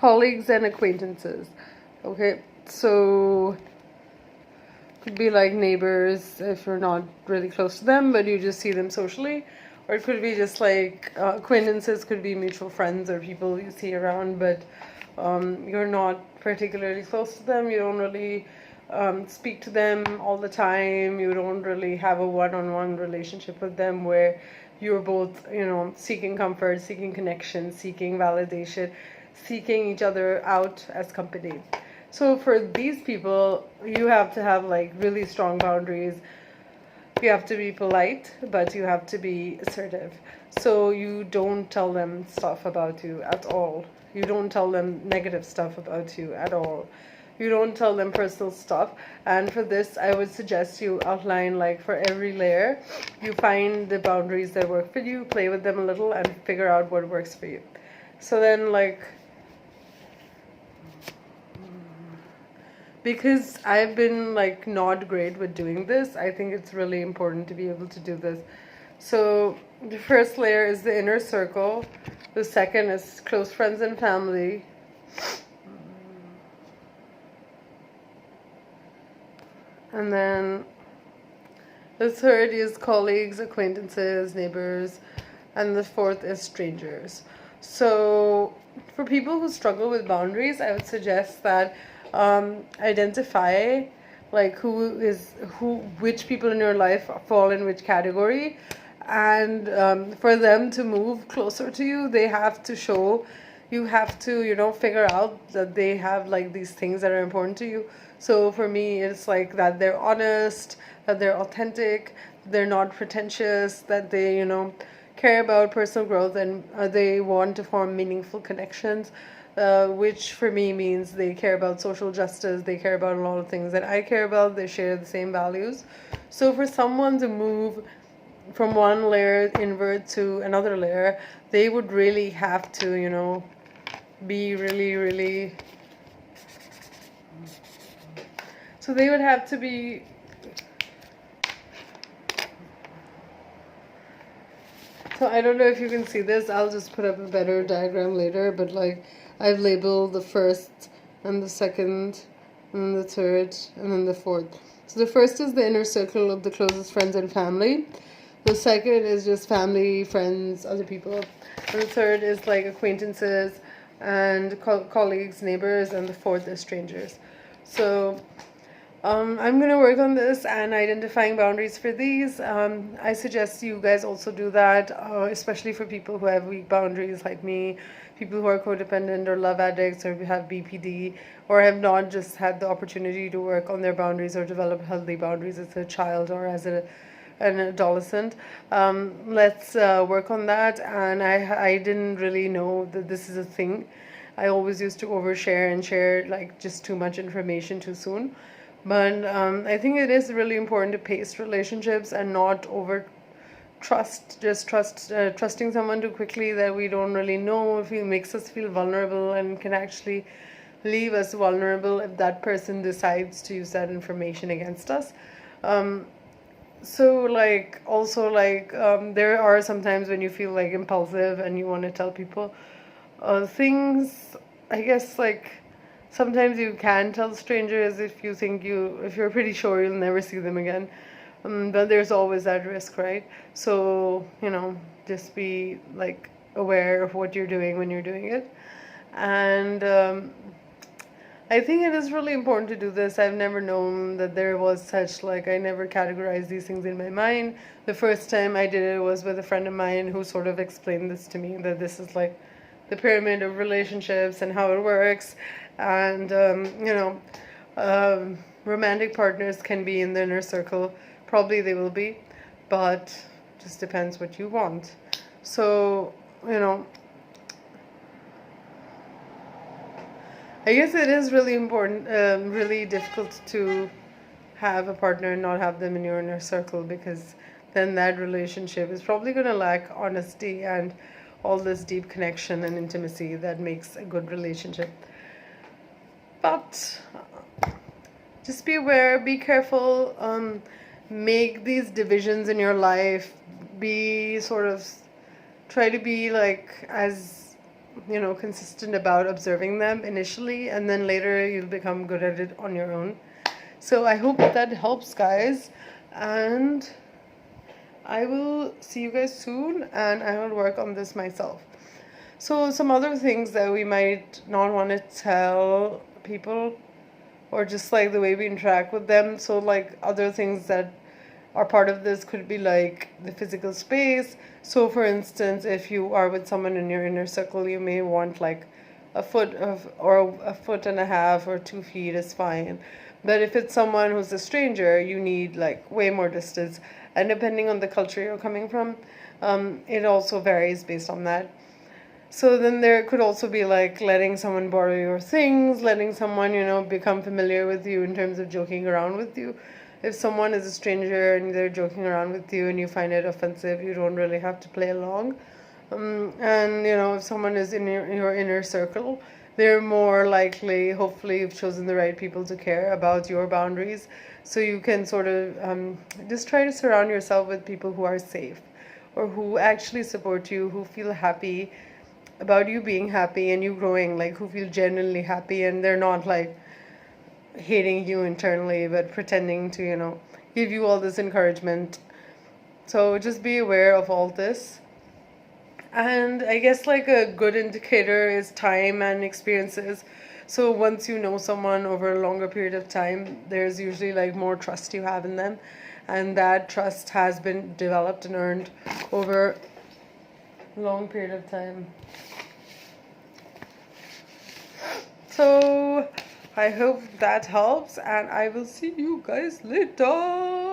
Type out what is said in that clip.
colleagues and acquaintances. Okay, so could be like neighbors if you're not really close to them, but you just see them socially. Or it could be just like acquaintances, could be mutual friends or people you see around, but you're not particularly close to them. You don't really speak to them all the time. You don't really have a one-on-one relationship with them where you're both, seeking comfort, seeking connection, seeking validation, seeking each other out as company. So for these people, you have to have like really strong boundaries. You have to be polite, but you have to be assertive. So you don't tell them stuff about you at all. You don't tell them negative stuff about you at all. You don't tell them personal stuff. And for this, I would suggest you outline, like, for every layer, you find the boundaries that work for you, play with them a little, and figure out what works for you. So then, like, because I've been like not great with doing this, I think it's really important to be able to do this. So the first layer is the inner circle. The second is close friends and family. And then the third is colleagues, acquaintances, neighbors. And the fourth is strangers. So for people who struggle with boundaries, I would suggest that identify like which people in your life fall in which category, and for them to move closer to you, they have to show, you have to figure out that they have like these things that are important to you. So for me, it's like that they're honest, that they're authentic, they're not pretentious, that they care about personal growth, and they want to form meaningful connections, which for me means they care about social justice, they care about a lot of things that I care about, they share the same values. So for someone to move from one layer inward to another layer, they would really have to, be really, really. So they would have to be. So I don't know if you can see this. I'll just put up a better diagram later, but like I've labeled the first and the second and then the third and then the fourth. So the first is the inner circle of the closest friends and family. The second is just family, friends, other people. And the third is like acquaintances and colleagues, neighbors, and the fourth is strangers. So I'm going to work on this and identifying boundaries for these. I suggest you guys also do that, especially for people who have weak boundaries like me, people who are codependent or love addicts or have BPD or have not just had the opportunity to work on their boundaries or develop healthy boundaries as a child or as an adolescent. Let's work on that. And I didn't really know that this is a thing. I always used to overshare and share like just too much information too soon. But I think it is really important to pace relationships and not over trusting someone too quickly that we don't really know if it makes us feel vulnerable and can actually leave us vulnerable if that person decides to use that information against us. So like also like there are sometimes when you feel like impulsive and you want to tell people things. I guess like sometimes you can tell strangers if you're pretty sure you'll never see them again. But there's always that risk, right? So, just be like aware of what you're doing when you're doing it. And I think it is really important to do this. I've never known that there was such, like, I never categorized these things in my mind. The first time I did it was with a friend of mine who sort of explained this to me, that this is like the pyramid of relationships and how it works. And, romantic partners can be in the inner circle. Probably they will be, but just depends what you want. So, I guess it is really important, really difficult to have a partner and not have them in your inner circle, because then that relationship is probably going to lack honesty and all this deep connection and intimacy that makes a good relationship. But just be aware, be careful, make these divisions in your life, try to be like as consistent about observing them initially, and then later you'll become good at it on your own. So I hope that helps, guys, and I will see you guys soon, and I will work on this myself. So some other things that we might not want to tell people, or just like the way we interact with them. So like other things that are part of this could be like the physical space. So for instance, if you are with someone in your inner circle, you may want like a foot or a foot and a half or 2 feet is fine. But if it's someone who's a stranger, you need like way more distance. And depending on the culture you're coming from, it also varies based on that. So then there could also be like letting someone borrow your things, letting someone, become familiar with you in terms of joking around with you. If someone is a stranger and they're joking around with you and you find it offensive, you don't really have to play along. And, if someone is in your inner circle, they're more likely, hopefully, you've chosen the right people to care about your boundaries. So you can sort of just try to surround yourself with people who are safe or who actually support you, who feel happy about you being happy and you growing, like who feel genuinely happy, and they're not like hating you internally but pretending to give you all this encouragement. So just be aware of all this. And I guess like a good indicator is time and experiences. So once you know someone over a longer period of time, there's usually like more trust you have in them, and that trust has been developed and earned over a long period of time. So I hope that helps, and I will see you guys later.